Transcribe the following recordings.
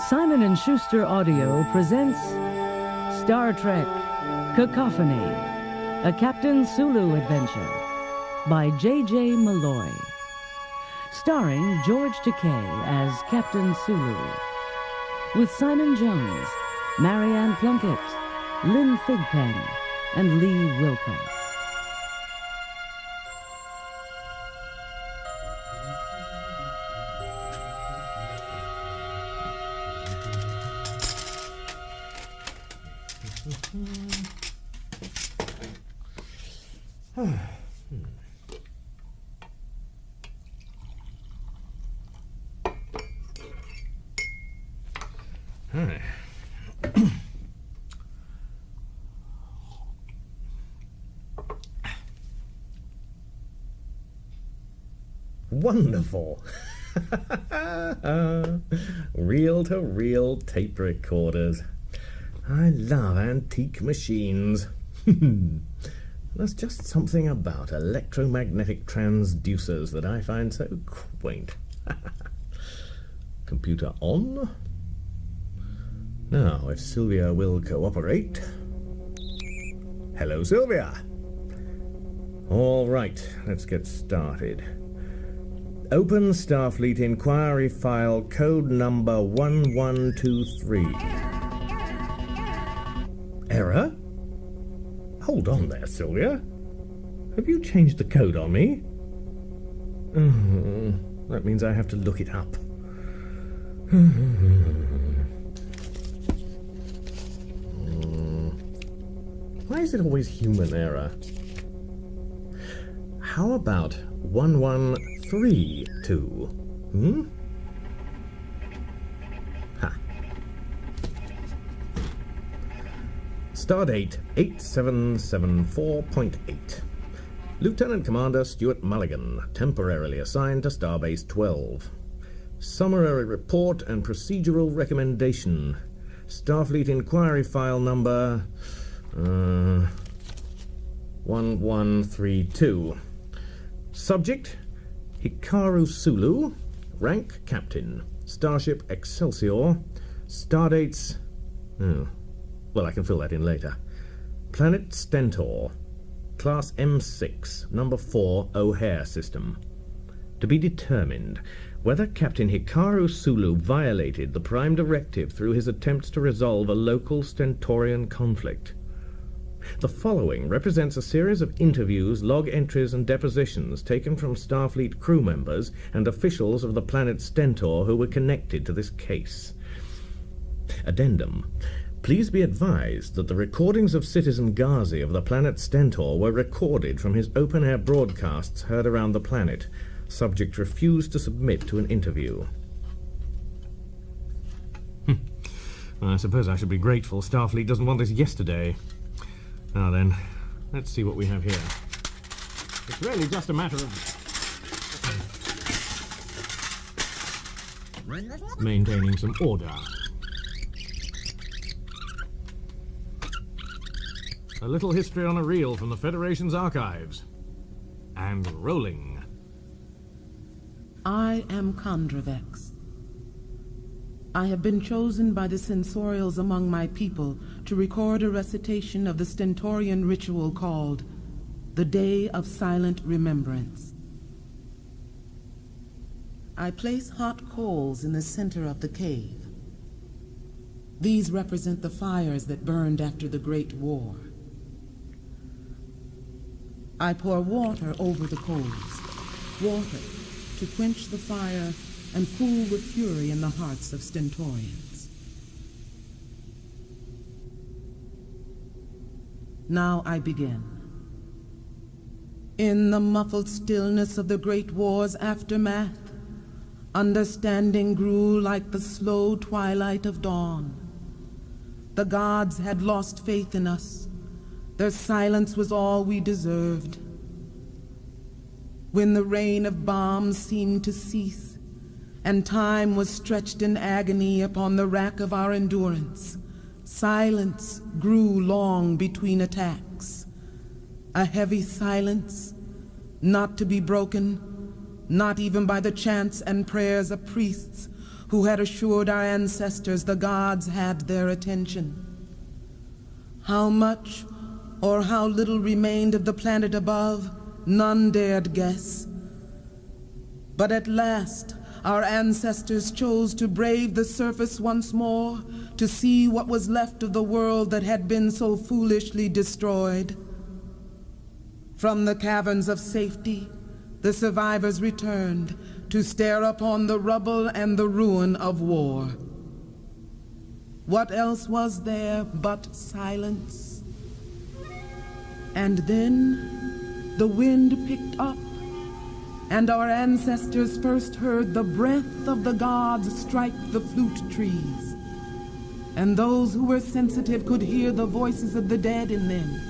Simon & Schuster Audio presents Star Trek Cacophony, a Captain Sulu adventure by J.J. Malloy. Starring George Takei as Captain Sulu, with Simon Jones, Marianne Plunkett, Lynn Thigpen, and Lee Wilcox. Wonderful. Reel-to-reel tape recorders. I love antique machines. There's just something about electromagnetic transducers that I find so quaint. Computer on. Now, if Sylvia will cooperate. Hello, Sylvia. All right, let's get started. Open Starfleet Inquiry File Code Number 1123. Error? Hold on there, Sylvia. Have you changed the code on me? That means I have to look it up. Why is it always human error? How about 1132? Ha. Stardate 8774.8. Lieutenant Commander Stuart Mulligan, temporarily assigned to Starbase 12. Summary report and procedural recommendation. Starfleet Inquiry File number 1132. Subject, Hikaru Sulu. Rank, Captain. Starship Excelsior. Stardates... well, I can fill that in later. Planet Stentor. Class M6, Number 4, O'Hare System. To be determined whether Captain Hikaru Sulu violated the Prime Directive through his attempts to resolve a local Stentorian conflict. The following represents a series of interviews, log entries, and depositions taken from Starfleet crew members and officials of the planet Stentor who were connected to this case. Addendum. Please be advised that the recordings of Citizen Ghazi of the planet Stentor were recorded from his open-air broadcasts heard around the planet. Subject refused to submit to an interview. I suppose I should be grateful Starfleet doesn't want this yesterday. Now then, let's see what we have here. It's really just a matter of maintaining some order. A little history on a reel from the Federation's archives. And rolling. I am Kondravex. I have been chosen by the sensorials among my people to record a recitation of the Stentorian ritual called the Day of Silent Remembrance. I place hot coals in the center of the cave. These represent the fires that burned after the Great War. I pour water over the coals, water to quench the fire and cool the fury in the hearts of Stentorians. Now I begin. In the muffled stillness of the Great War's aftermath, understanding grew like the slow twilight of dawn. The gods had lost faith in us. Their silence was all we deserved. When the rain of bombs seemed to cease, and time was stretched in agony upon the rack of our endurance, silence grew long between attacks. A heavy silence, not to be broken, not even by the chants and prayers of priests who had assured our ancestors the gods had their attention. How much or how little remained of the planet above, none dared guess. But at last, our ancestors chose to brave the surface once more, to see what was left of the world that had been so foolishly destroyed. From the caverns of safety, the survivors returned to stare upon the rubble and the ruin of war. What else was there but silence? And then the wind picked up, and our ancestors first heard the breath of the gods strike the flute trees. And those who were sensitive could hear the voices of the dead in them,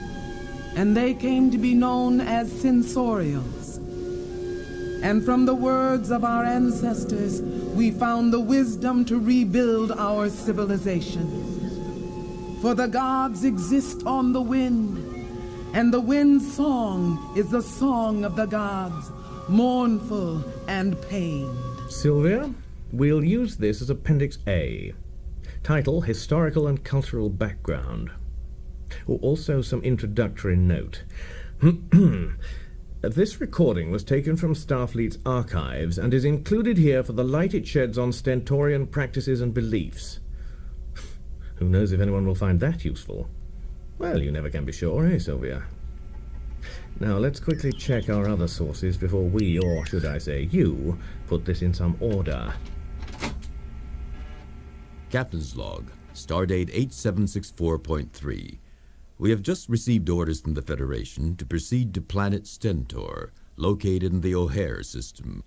and they came to be known as sensorials. And from the words of our ancestors, we found the wisdom to rebuild our civilization. For the gods exist on the wind, and the wind's song is the song of the gods, mournful and pained. Sylvia, we'll use this as Appendix A. Title, Historical and Cultural Background. Also some introductory note. This recording was taken from Starfleet's archives and is included here for the light it sheds on Stentorian practices and beliefs. Who knows if anyone will find that useful? Well, you never can be sure, eh, Sylvia? Now, let's quickly check our other sources before we, or should I say you, put this in some order. Captain's Log, Stardate 8764.3. We have just received orders from the Federation to proceed to planet Stentor, located in the O'Hare system.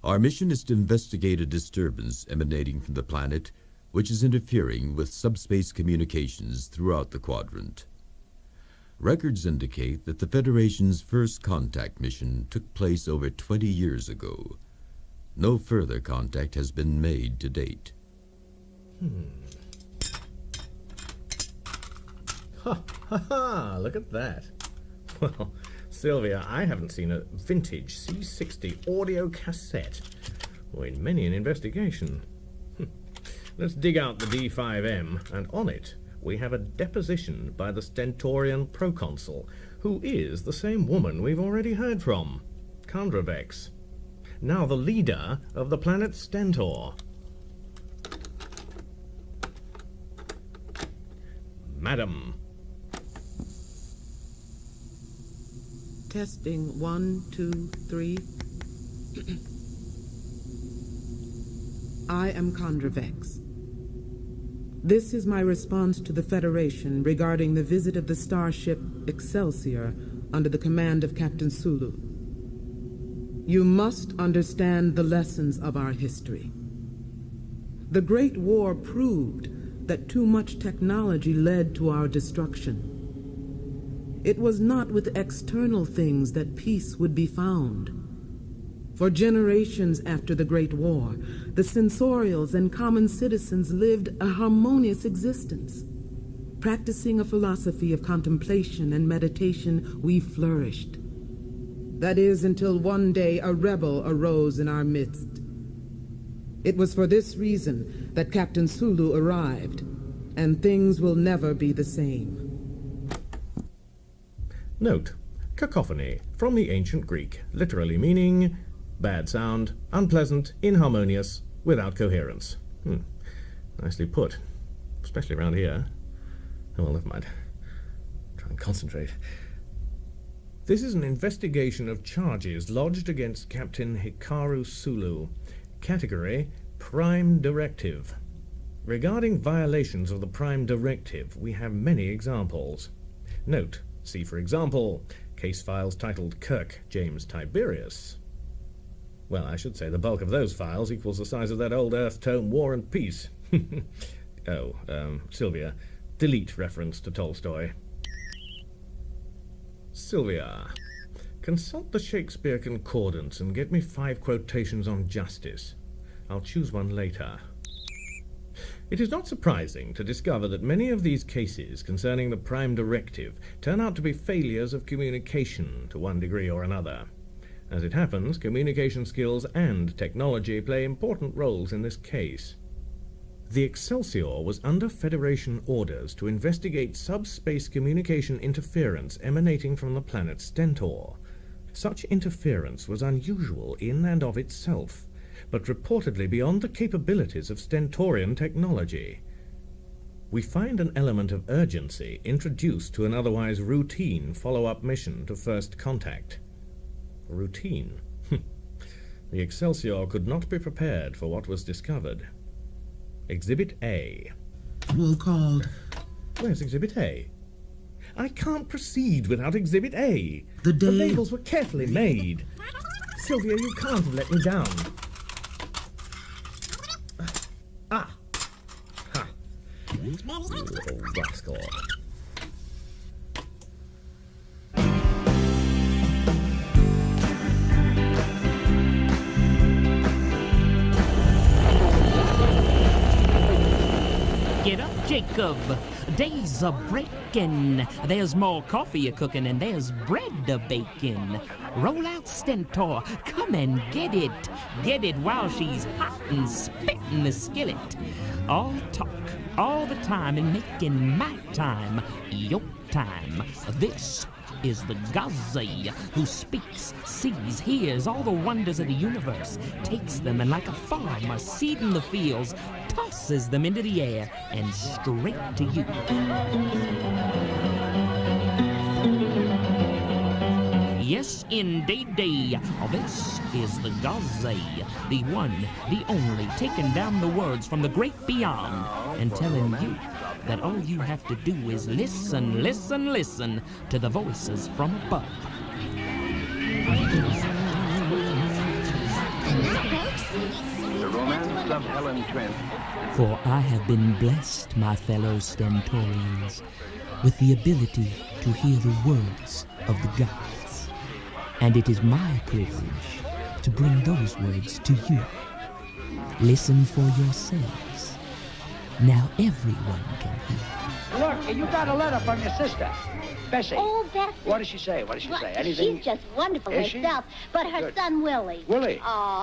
Our mission is to investigate a disturbance emanating from the planet, which is interfering with subspace communications throughout the quadrant. Records indicate that the Federation's first contact mission took place over 20 years ago. No further contact has been made to date. Ha ha ha! Look at that. Well, Sylvia, I haven't seen a vintage C60 audio cassette in many an investigation. Let's dig out the D5M, and on it we have a deposition by the Stentorian proconsul, who is the same woman we've already heard from, Condravex, now the leader of the planet Stentor. Madam. Testing 1, 2, 3. I am Condravex. This is my response to the Federation regarding the visit of the starship Excelsior under the command of Captain Sulu. You must understand the lessons of our history. The Great War proved that too much technology led to our destruction. It was not with external things that peace would be found. For generations after the Great War, the sensorials and common citizens lived a harmonious existence. Practicing a philosophy of contemplation and meditation, we flourished. That is, until one day a rebel arose in our midst. It was for this reason that Captain Sulu arrived, and things will never be the same. Note, cacophony, from the ancient Greek, literally meaning bad sound, unpleasant, inharmonious, without coherence. Nicely put, especially around here. Oh, well, never mind. Try and concentrate. This is an investigation of charges lodged against Captain Hikaru Sulu. Category, Prime Directive. Regarding violations of the Prime Directive, we have many examples. Note, see for example, case files titled Kirk James Tiberius. Well, I should say the bulk of those files equals the size of that old Earth tome War and Peace. Sylvia, delete reference to Tolstoy. Sylvia, consult the Shakespeare Concordance and get me 5 quotations on justice. I'll choose one later. It is not surprising to discover that many of these cases concerning the Prime Directive turn out to be failures of communication to one degree or another. As it happens, communication skills and technology play important roles in this case. The Excelsior was under Federation orders to investigate subspace communication interference emanating from the planet Stentor. Such interference was unusual in and of itself, but reportedly beyond the capabilities of Stentorian technology. We find an element of urgency introduced to an otherwise routine follow-up mission to First Contact. Routine? The Excelsior could not be prepared for what was discovered. Exhibit A. Roll called. Where's Exhibit A? I can't proceed without Exhibit A. The The day- labels were carefully made. Sylvia, you can't have let me down. Ah! Ha! You little rascal. Get up, Jacob. Days a breaking. There's more coffee a cooking and there's bread a baking. Roll out, Stentor. Come and get it. Get it while she's hot and spitting the skillet. All talk, all the time, and making my time your time. This is the Gazi who speaks, sees, hears all the wonders of the universe, takes them and like a farmer seeding the fields, tosses them into the air and straight to you. Yes, indeed. This is the Gazi, the one, the only, taking down the words from the great beyond and telling you that all you have to do is listen, listen, listen to the voices from above. The Romance of Helen Trent. For I have been blessed, my fellow Stentorians, with the ability to hear the words of the gods. And it is my privilege to bring those words to you. Listen for yourselves. Now everyone can hear. Look, you got a letter from your sister, Bessie. Oh, Bessie. What does she say? What does she Well, say? Anything? She's just wonderful Is she? herself. But her Good. son, Willie. Willie.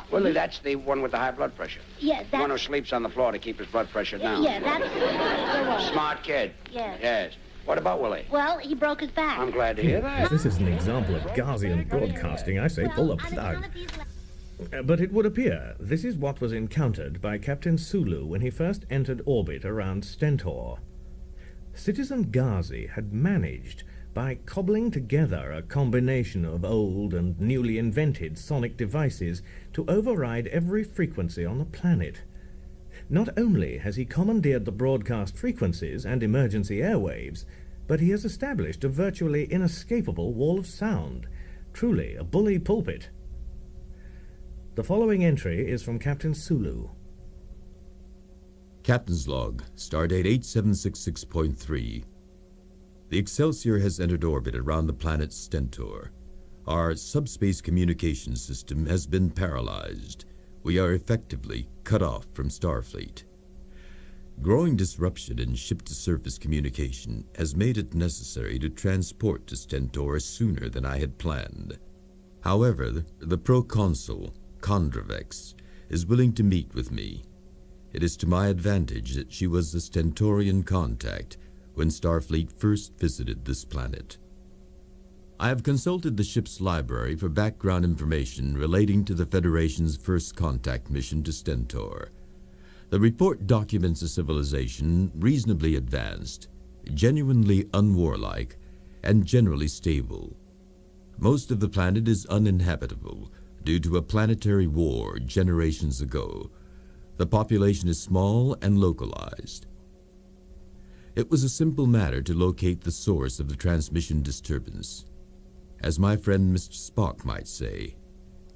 Willie, he- that's the one with the high blood pressure. Yes, The one who that's... sleeps on the floor to keep his blood pressure down. Yeah, that's the one. Smart kid. Yes. Yes. What about Willie? Well, he broke his back. I'm glad to hear If that. this is an example of Gaussian broadcasting, I say pull the plug. But it would appear this is what was encountered by Captain Sulu when he first entered orbit around Stentor. Citizen Ghazi had managed, by cobbling together a combination of old and newly invented sonic devices, to override every frequency on the planet. Not only has he commandeered the broadcast frequencies and emergency airwaves, but he has established a virtually inescapable wall of sound. Truly a bully pulpit. The following entry is from Captain Sulu. Captain's Log, Stardate 8766.3. The Excelsior has entered orbit around the planet Stentor. Our subspace communication system has been paralyzed. We are effectively cut off from Starfleet. Growing disruption in ship-to-surface communication has made it necessary to transport to Stentor sooner than I had planned. However, the proconsul, Kondravex, is willing to meet with me. It is to my advantage that she was the Stentorian contact when Starfleet first visited this planet. I have consulted the ship's library for background information relating to the Federation's first contact mission to Stentor. The report documents a civilization reasonably advanced, genuinely unwarlike, and generally stable. Most of the planet is uninhabitable due to a planetary war generations ago. The population is small and localized. It was a simple matter to locate the source of the transmission disturbance. As my friend Mr. Spock might say,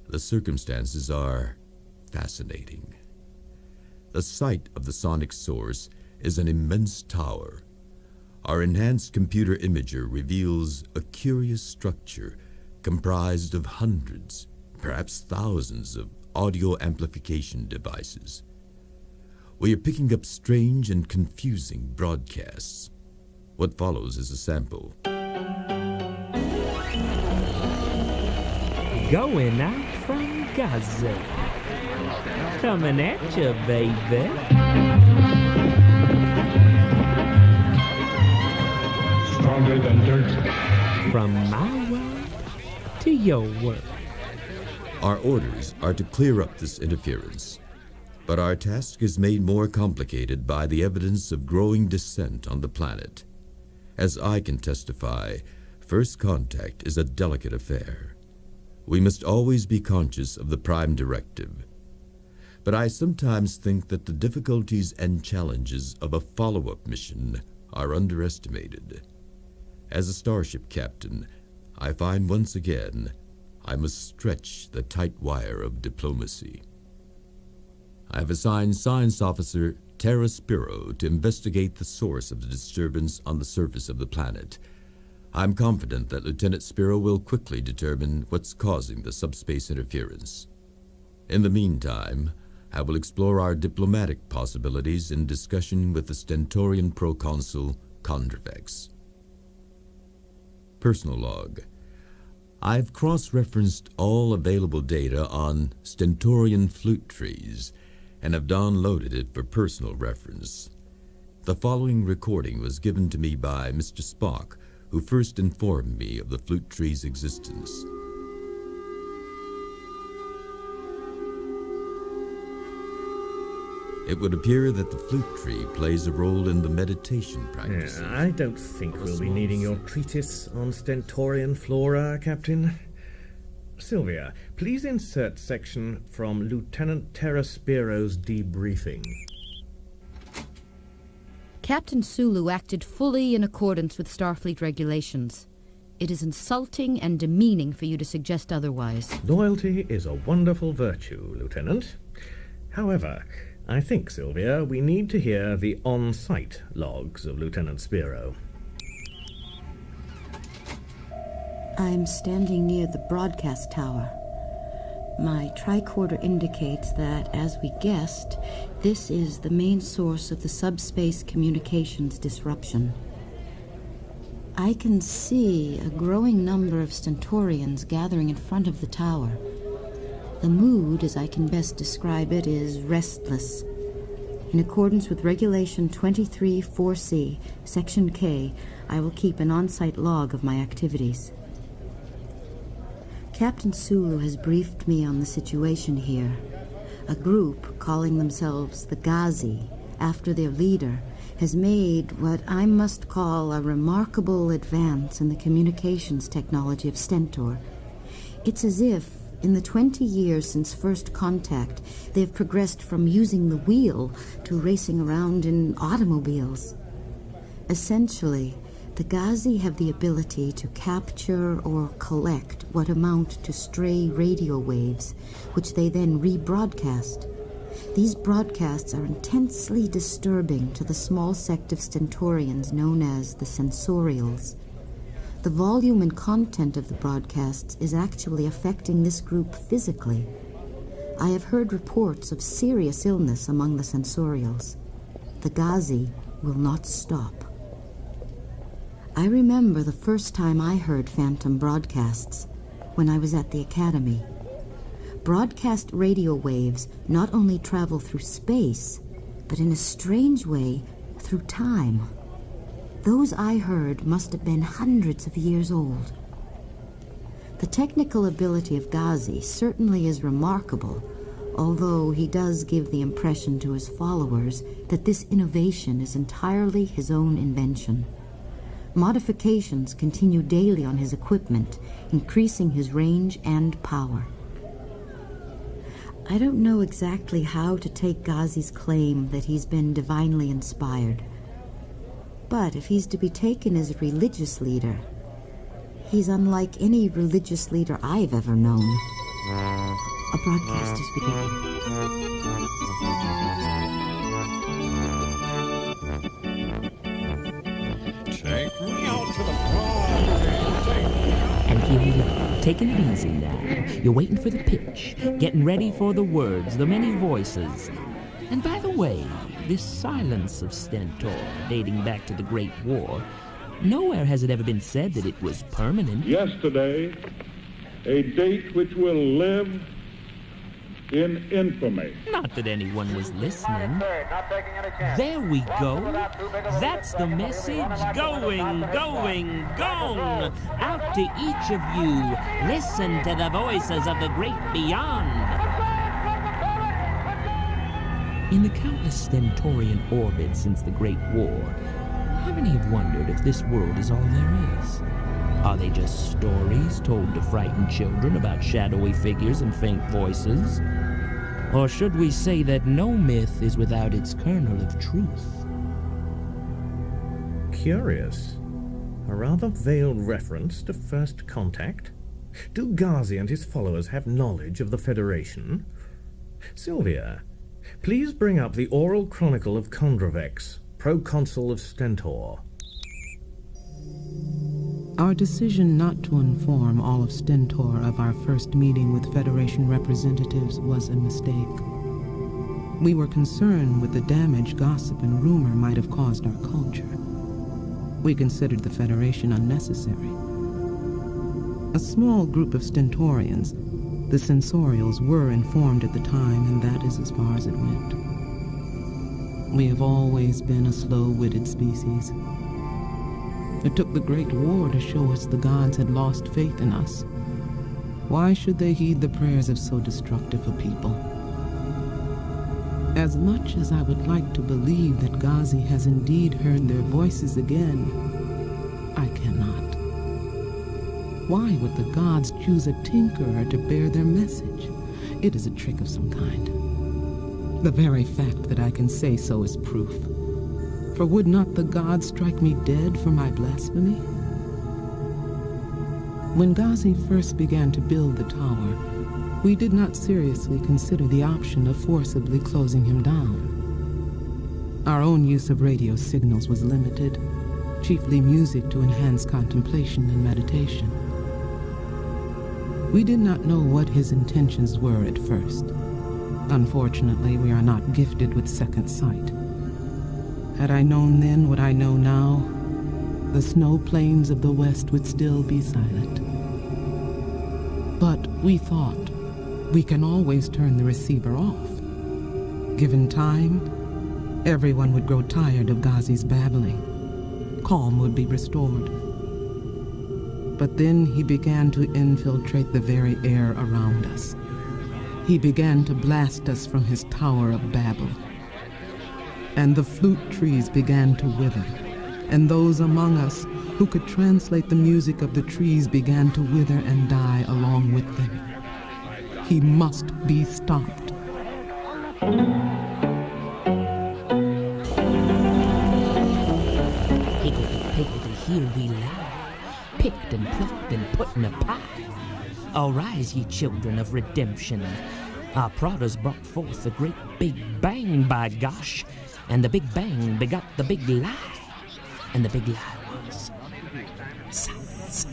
the circumstances are fascinating. The site of the sonic source is an immense tower. Our enhanced computer imager reveals a curious structure comprised of hundreds, perhaps thousands of audio amplification devices. We are picking up strange and confusing broadcasts. What follows is a sample. going out from Gaza. Coming at you, baby. Stronger than dirt. From my world to your world. Our orders are to clear up this interference, but our task is made more complicated by the evidence of growing dissent on the planet. As I can testify, first contact is a delicate affair. We must always be conscious of the prime directive. But I sometimes think that the difficulties and challenges of a follow-up mission are underestimated. As a starship captain, I find once again I must stretch the tight wire of diplomacy. I have assigned Science Officer Tara Spiro to investigate the source of the disturbance on the surface of the planet. I'm confident that Lieutenant Spiro will quickly determine what's causing the subspace interference. In the meantime, I will explore our diplomatic possibilities in discussion with the Stentorian Proconsul, Condrvex. Personal log. I've cross-referenced all available data on Stentorian flute trees and have downloaded it for personal reference. The following recording was given to me by Mr. Spock, who first informed me of the flute tree's existence. It would appear that the flute tree plays a role in the meditation practices. I don't think we'll be needing your treatise on Stentorian flora, Captain. Sylvia, please insert section from Lieutenant Tara Spiro's debriefing. Captain Sulu acted fully in accordance with Starfleet regulations. It is insulting and demeaning for you to suggest otherwise. Loyalty is a wonderful virtue, Lieutenant. However, I think, Sylvia, we need to hear the on-site logs of Lieutenant Spiro. I'm standing near the broadcast tower. My tricorder indicates that, as we guessed, this is the main source of the subspace communications disruption. I can see a growing number of Stentorians gathering in front of the tower. The mood, as I can best describe it, is restless. In accordance with Regulation 23-4C, Section K, I will keep an on-site log of my activities. Captain Sulu has briefed me on the situation here. A group, calling themselves the Ghazi, after their leader, has made what I must call a remarkable advance in the communications technology of Stentor. It's as if, in the 20 years since first contact, they've progressed from using the wheel to racing around in automobiles. Essentially, the Ghazi have the ability to capture or collect what amount to stray radio waves, which they then rebroadcast. These broadcasts are intensely disturbing to the small sect of Stentorians known as the Sensorials. The volume and content of the broadcasts is actually affecting this group physically. I have heard reports of serious illness among the Sensorials. The Ghazi will not stop. I remember the first time I heard phantom broadcasts, when I was at the Academy. Broadcast radio waves not only travel through space, but in a strange way, through time. Those I heard must have been hundreds of years old. The technical ability of Ghazi certainly is remarkable, although he does give the impression to his followers that this innovation is entirely his own invention. Modifications continue daily on his equipment, increasing his range and power. I don't know exactly how to take Ghazi's claim that he's been divinely inspired. But if he's to be taken as a religious leader, he's unlike any religious leader I've ever known. A broadcast is beginning. Take me out to the broad. And here we are, taking it easy now. You're waiting for the pitch, getting ready for the words, the many voices. And by the way, this silence of Stentor, dating back to the Great War, nowhere has it ever been said that it was permanent. Yesterday, A date which will live in infamy. Not that anyone was listening. There we go. That's the message. Going, going, gone. Out to each of you. Listen to the voices of the great beyond. In the countless Stentorian orbits since the Great War, how many have wondered if this world is all there is? Are they just stories told to frighten children about shadowy figures and faint voices? Or should we say that no myth is without its kernel of truth? Curious. A rather veiled reference to first contact? Do Ghazi and his followers have knowledge of the Federation? Sylvia, please bring up the oral chronicle of Kondravex, proconsul of Stentor. Our decision not to inform all of Stentor of our first meeting with Federation representatives was a mistake. We were concerned with the damage gossip and rumor might have caused our culture. We considered the Federation unnecessary. A small group of Stentorians, the Sensorials, were informed at the time, and that is as far as it went. We have always been a slow-witted species. It took the Great War to show us the gods had lost faith in us. Why should they heed the prayers of so destructive a people? As much as I would like to believe that Ghazi has indeed heard their voices again, I cannot. Why would the gods choose a tinkerer to bear their message? It is a trick of some kind. The very fact that I can say so is proof. For would not the gods strike me dead for my blasphemy? When Ghazi first began to build the tower, we did not seriously consider the option of forcibly closing him down. Our own use of radio signals was limited, chiefly music to enhance contemplation and meditation. We did not know what his intentions were at first. Unfortunately, we are not gifted with second sight. Had I known then what I know now, the snow plains of the West would still be silent. But we thought, we can always turn the receiver off. Given time, everyone would grow tired of Ghazi's babbling. Calm would be restored. But then he began to infiltrate the very air around us. He began to blast us from his Tower of Babel. And the flute trees began to wither, and those among us who could translate the music of the trees began to wither and die along with them. He must be stopped. Higgledy-piggledy-here we lie, picked and plucked and put in a pie. Arise, ye children of redemption. Our prodders brought forth a great big bang, by gosh, and the big bang begot the big lie, and the big lie was silence.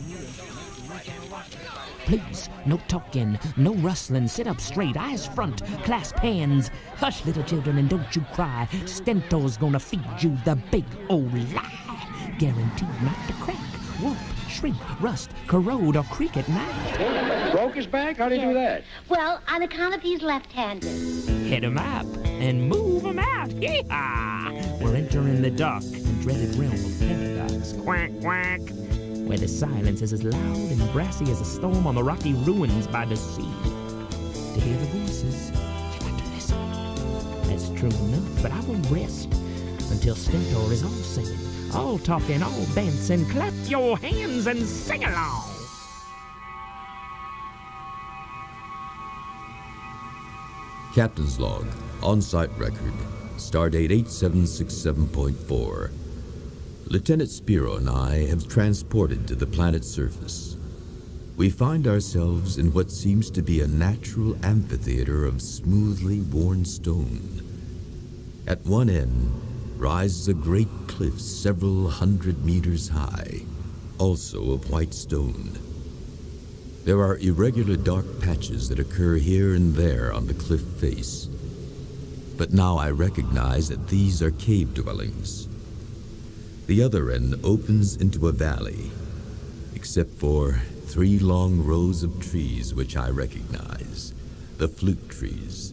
Please, no talking, no rustling, sit up straight, eyes front, clasp hands. Hush, little children, and don't you cry. Stentor's gonna feed you the big old lie. Guaranteed not to crack, warp, shrink, rust, corrode, or creak at night. Broke his back? How'd he do that? Well, on account of he's left-handed. Hit 'em up and move 'em out. Yee-haw! We're entering the dark and dreaded realm of paradox. Quack, quack. Where the silence is as loud and brassy as a storm on the rocky ruins by the sea. To hear the voices, you got to listen. That's true enough, but I won't rest until Stentor is all singing, all talking, all dancing. Clap your hands and sing along. Captain's log, on-site record, stardate 8767.4. Lieutenant Spiro and I have transported to the planet's surface. We find ourselves in what seems to be a natural amphitheater of smoothly worn stone. At one end rises a great cliff several 100 meters high, also of white stone. There are irregular dark patches that occur here and there on the cliff face. But now I recognize that these are cave dwellings. The other end opens into a valley, except for 3 long rows of trees which I recognize, the flute trees.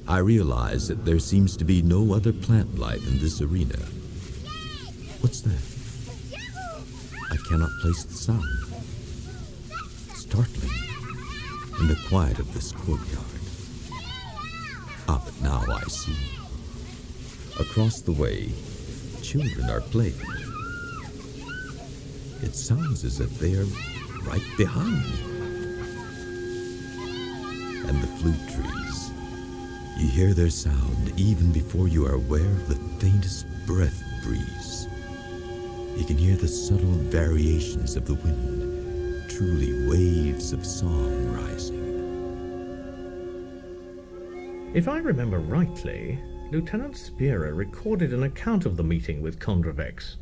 I realize that there seems to be no other plant life in this arena. What's that? I cannot place the sound. Startling in the quiet of this courtyard. Ah, but now I see. Across the way, children are playing. It sounds as if they are right behind me. And the flute trees. You hear their sound even before you are aware of the faintest breath breeze. You can hear the subtle variations of the wind, truly waves of song rising. If I remember rightly, Lieutenant Spira recorded an account of the meeting with Condravex.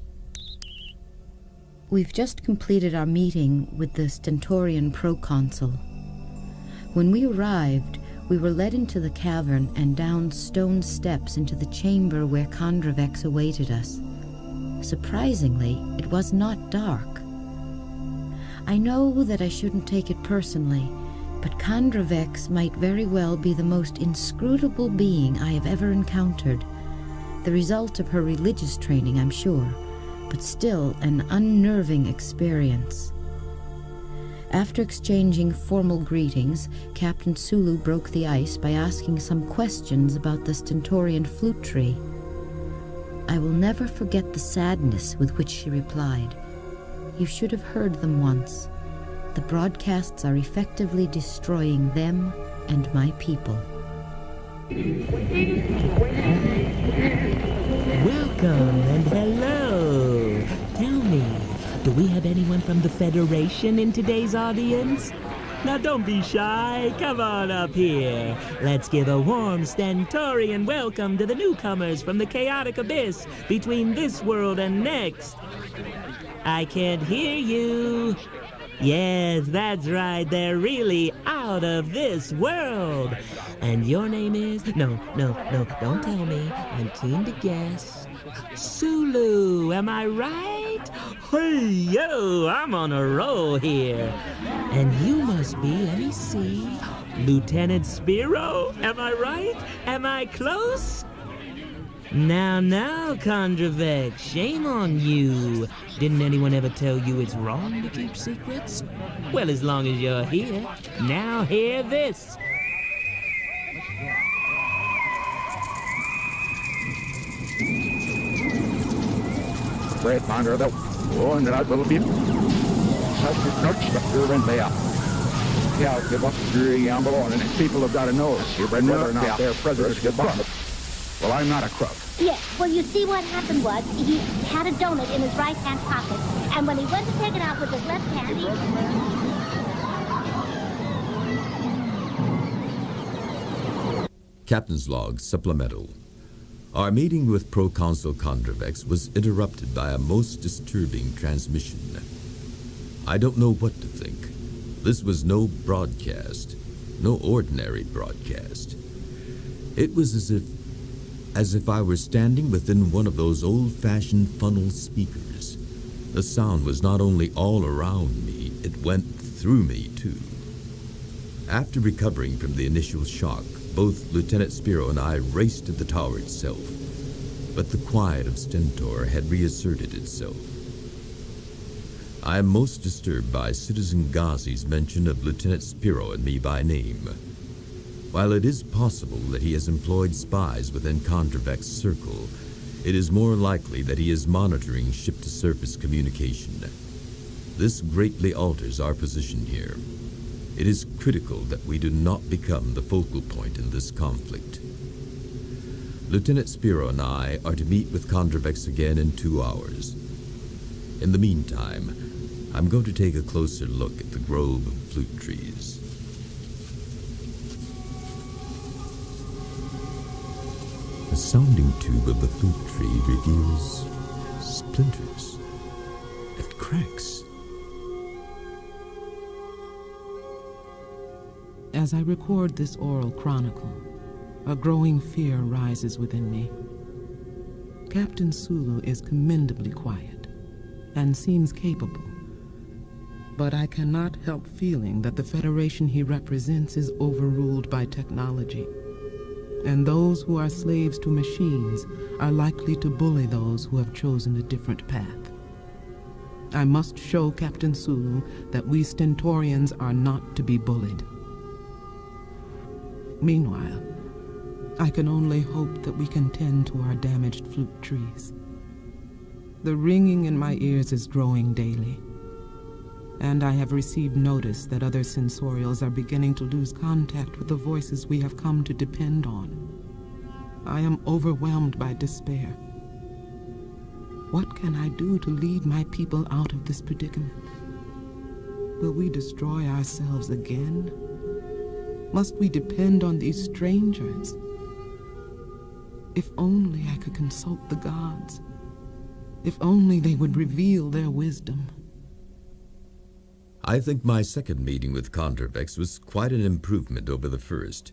We've just completed our meeting with the Stentorian proconsul. When we arrived, we were led into the cavern and down stone steps into the chamber where Condravex awaited us. Surprisingly, it was not dark. I know that I shouldn't take it personally, but Condravex might very well be the most inscrutable being I have ever encountered. The result of her religious training, I'm sure, but still an unnerving experience. After exchanging formal greetings, Captain Sulu broke the ice by asking some questions about the Stentorian flute tree. I will never forget the sadness with which she replied. You should have heard them once. The broadcasts are effectively destroying them and my people. Welcome and hello. Tell me, do we have anyone from the Federation in today's audience? Now don't be shy, come on up here. Let's give a warm Stentorian welcome to the newcomers from the chaotic abyss between this world and next. I can't hear you. Yes, that's right, they're really out of this world. And your name is? No, don't tell me. I'm keen to guess. Sulu, am I right? Hey, yo, I'm on a roll here. And you must be, let me see, Lieutenant Spiro, am I right? Am I close? Now, Condravex, shame on you. Didn't anyone ever tell you it's wrong to keep secrets? Well, as long as you're here, now hear this. Great Ponder, the one that will be such a structure and they are. Yeah, give up your young and people have got to know whether or not their president is a crook. Well, I'm not a crook. Yes, well, you see what happened was, he had a donut in his right-hand pocket, and when he went to take it out with his left hand, Captain's Log Supplemental. Our meeting with Proconsul Condravex was interrupted by a most disturbing transmission. I don't know what to think. This was no broadcast, no ordinary broadcast. It was as if I were standing within one of those old-fashioned funnel speakers. The sound was not only all around me, it went through me, too. After recovering from the initial shock, both Lieutenant Spiro and I raced to the tower itself, but the quiet of Stentor had reasserted itself. I am most disturbed by Citizen Ghazi's mention of Lieutenant Spiro and me by name. While it is possible that he has employed spies within Condravex's circle, it is more likely that he is monitoring ship-to-surface communication. This greatly alters our position here. It is critical that we do not become the focal point in this conflict. Lieutenant Spiro and I are to meet with Condravex again in 2 hours. In the meantime, I'm going to take a closer look at the grove of flute trees. The sounding tube of the flute tree reveals splinters and cracks. As I record this oral chronicle, a growing fear rises within me. Captain Sulu is commendably quiet and seems capable, But I cannot help feeling that the Federation he represents is overruled by technology. And those who are slaves to machines are likely to bully those who have chosen a different path. I must show Captain Sulu that we Stentorians are not to be bullied. Meanwhile, I can only hope that we can tend to our damaged flute trees. The ringing in my ears is growing daily, and I have received notice that other sensorials are beginning to lose contact with the voices we have come to depend on. I am overwhelmed by despair. What can I do to lead my people out of this predicament? Will we destroy ourselves again? Must we depend on these strangers? If only I could consult the gods. If only they would reveal their wisdom. I think my second meeting with Condravex was quite an improvement over the first.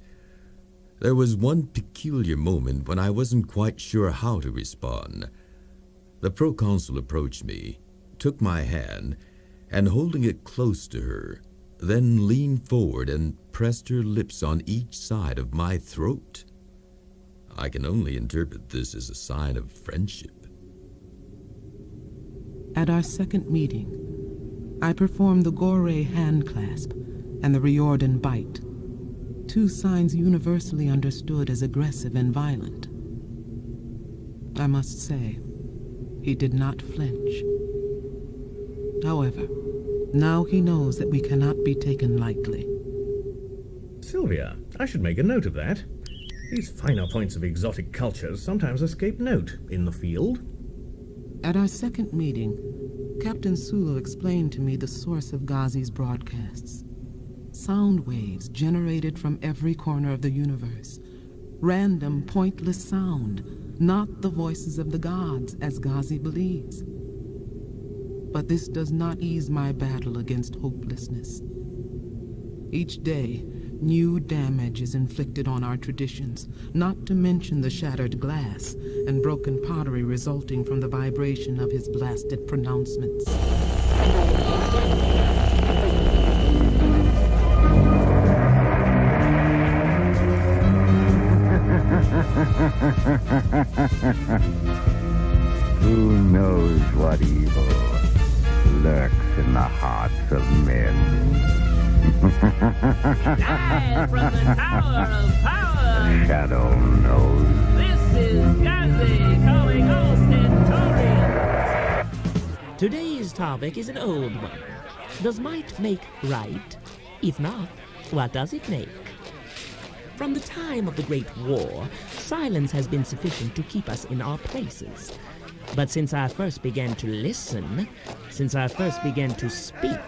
There was one peculiar moment when I wasn't quite sure how to respond. The proconsul approached me, took my hand, and holding it close to her, then leaned forward and pressed her lips on each side of my throat. I can only interpret this as a sign of friendship. At our second meeting, I performed the Gore hand clasp and the Riordan bite, two signs universally understood as aggressive and violent. I must say, he did not flinch. However, now he knows that we cannot be taken lightly. Sylvia, I should make a note of that. These finer points of exotic cultures sometimes escape note in the field. At our second meeting, Captain Sulu explained to me the source of Ghazi's broadcasts. Sound waves generated from every corner of the universe. Random, pointless sound, not the voices of the gods, as Ghazi believes. But this does not ease my battle against hopelessness. Each day, new damage is inflicted on our traditions, not to mention the shattered glass and broken pottery resulting from the vibration of his blasted pronouncements. Who knows what evil lurks in the hearts of men? Live from the Tower of Power, Shadow knows. this is Ghazi calling all Stentorians. Today's topic is an old one. Does might make right? If not, what does it make? From the time of the Great War, silence has been sufficient to keep us in our places. But since I first began to listen, since I first began to speak,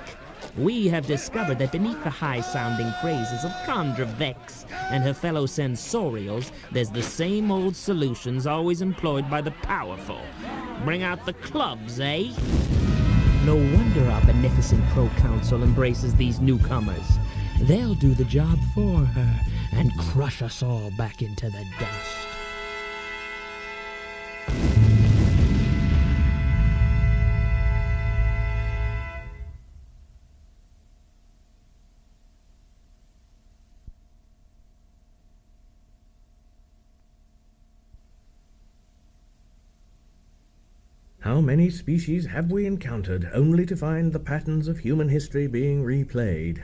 we have discovered that beneath the high-sounding phrases of Condravex and her fellow sensorials, there's the same old solutions always employed by the powerful. Bring out the clubs, eh? No wonder our beneficent proconsul embraces these newcomers. They'll do the job for her and crush us all back into the dust. How many species have we encountered, only to find the patterns of human history being replayed?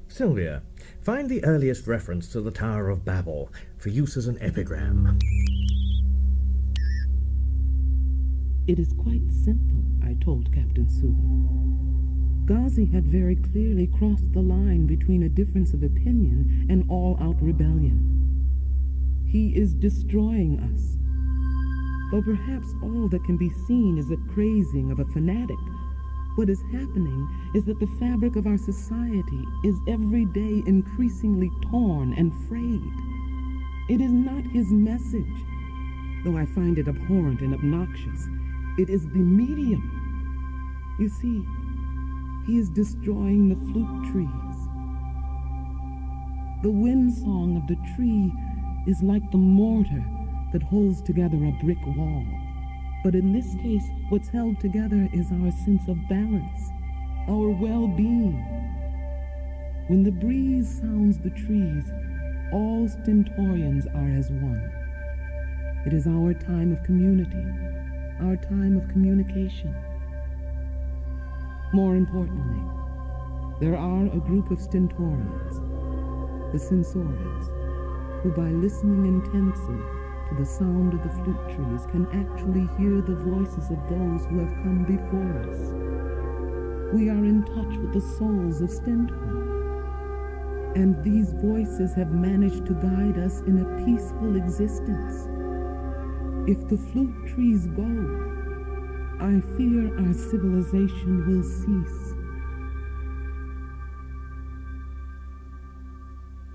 Sylvia, find the earliest reference to the Tower of Babel for use as an epigram. It is quite simple, I told Captain Sulu. Ghazi had very clearly crossed the line between a difference of opinion and all-out rebellion. He is destroying us. Though perhaps all that can be seen is the crazing of a fanatic, what is happening is that the fabric of our society is every day increasingly torn and frayed. It is not his message, though I find it abhorrent and obnoxious. It is the medium. You see, he is destroying the flute trees. The wind song of the tree is like the mortar that holds together a brick wall. But in this case, what's held together is our sense of balance. our well-being. When the breeze sounds the trees, all stentorians are as one. It is our time of community, our time of communication. More importantly, there are a group of stentorians, the sensorials, who by listening intensely to the sound of the flute trees can actually hear the voices of those who have come before us. We are in touch with the souls of Stentor, and these voices have managed to guide us in a peaceful existence. If the flute trees go, I fear our civilization will cease.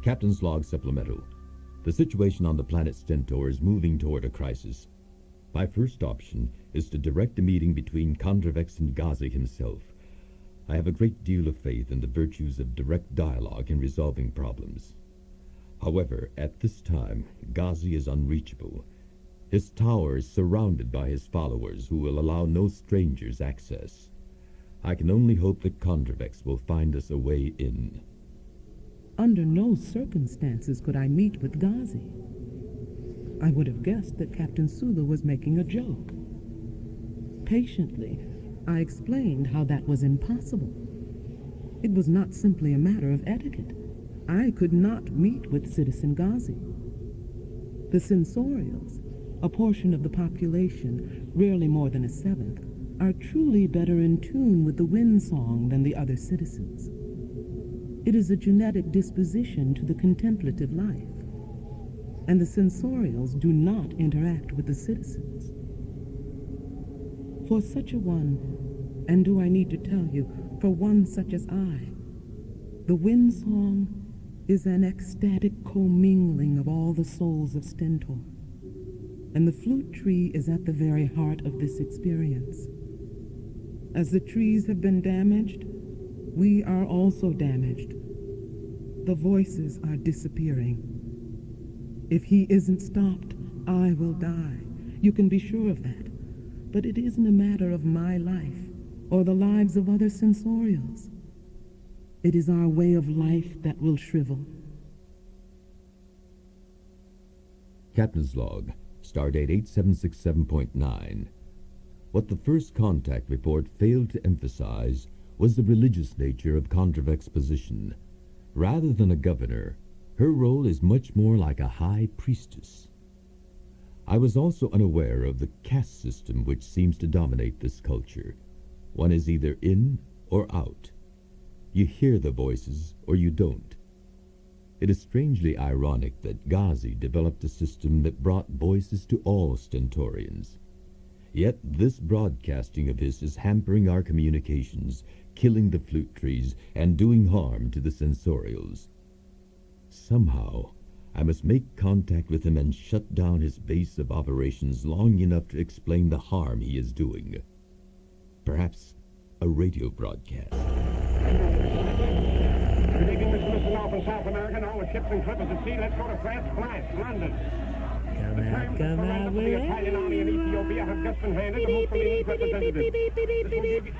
Captain's Log Supplemental. The situation on the planet Stentor is moving toward a crisis. My first option is to direct a meeting between Condravex and Ghazi himself. I have a great deal of faith in the virtues of direct dialogue in resolving problems. However, at this time, Ghazi is unreachable. His tower is surrounded by his followers who will allow no strangers access. I can only hope that Condravex will find us a way in. Under no circumstances could I meet with Ghazi. I would have guessed that Captain Sulu was making a joke. Patiently, I explained how that was impossible. It was not simply a matter of etiquette. I could not meet with Citizen Ghazi. The sensorials, a portion of the population, rarely more than a seventh, are truly better in tune with the wind song than the other citizens. It is a genetic disposition to the contemplative life, and the sensorials do not interact with the citizens. For such a one, and do I need to tell you, for one such as I, the wind song is an ecstatic commingling of all the souls of Stentor, and the flute tree is at the very heart of this experience. As the trees have been damaged, we are also damaged. The voices are disappearing. If he isn't stopped, I will die. You can be sure of that. But it isn't a matter of my life or the lives of other sensorials. It is our way of life that will shrivel. Captain's Log, Stardate 8767.9. What the first contact report failed to emphasize was the religious nature of Condravex's position. Rather than a governor, her role is much more like a high priestess. I was also unaware of the caste system which seems to dominate this culture. One is either in or out. You hear the voices or you don't. It is strangely ironic that Ghazi developed a system that brought voices to all Stentorians. Yet this broadcasting of his is hampering our communications, killing the flute trees, and doing harm to the sensorials. Somehow, I must make contact with him and shut down his base of operations long enough to explain the harm he is doing. Perhaps a radio broadcast. Good evening, Mr. North and South American. All the ships and clippers at sea. Let's go to France. Flash, London. Come out, The Italian army in Ethiopia have just been handed to Mussolini's representative.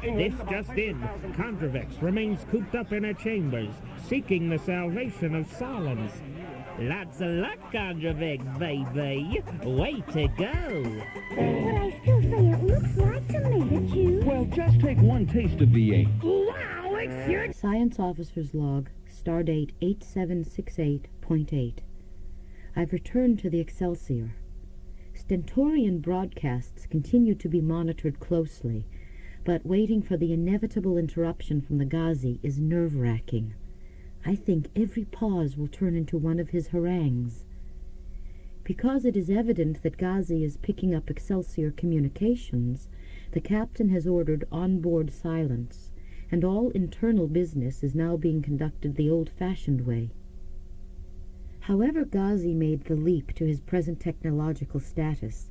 This just in. Condravex remains cooped up in her chambers, seeking the salvation of Solons. Lots of luck, Condravex, baby. Way to go. But I still say it looks like tomato juice. Well, just take one taste of V8. Wow, it's your... Science Officer's Log, Stardate 8768.8. I've returned to the Excelsior. Stentorian broadcasts continue to be monitored closely, but waiting for the inevitable interruption from the Ghazi is nerve-wracking. I think every pause will turn into one of his harangues. Because it is evident that Ghazi is picking up Excelsior communications, the captain has ordered on-board silence, and all internal business is now being conducted the old-fashioned way. However Ghazi made the leap to his present technological status,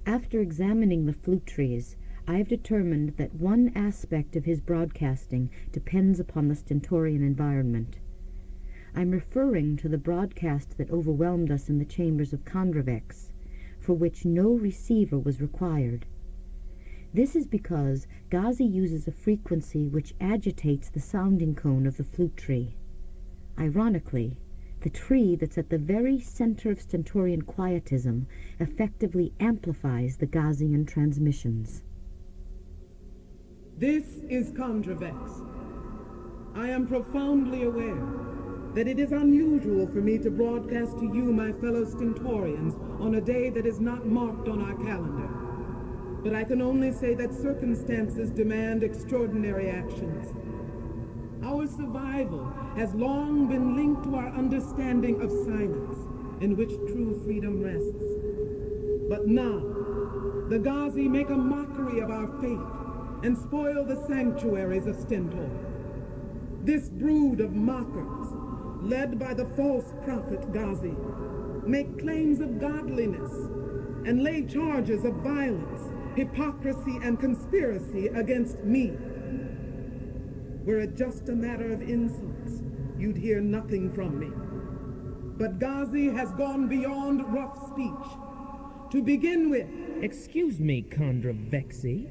after examining the flute trees, I have determined that one aspect of his broadcasting depends upon the Stentorian environment. I'm referring to the broadcast that overwhelmed us in the chambers of Condravex, for which no receiver was required. This is because Ghazi uses a frequency which agitates the sounding cone of the flute tree. Ironically, the tree that's at the very center of Stentorian quietism effectively amplifies the Ghazian transmissions. This is Condravex. I am profoundly aware that it is unusual for me to broadcast to you, my fellow Stentorians, on a day that is not marked on our calendar. But I can only say that circumstances demand extraordinary actions. Our survival has long been linked to our understanding of silence, in which true freedom rests. But now, the Ghazi make a mockery of our faith and spoil the sanctuaries of Stentor. This brood of mockers, led by the false prophet Ghazi, make claims of godliness and lay charges of violence, hypocrisy, and conspiracy against me. Were it just a matter of insults, you'd hear nothing from me. But Ghazi has gone beyond rough speech. To begin with... Excuse me, Condravexi,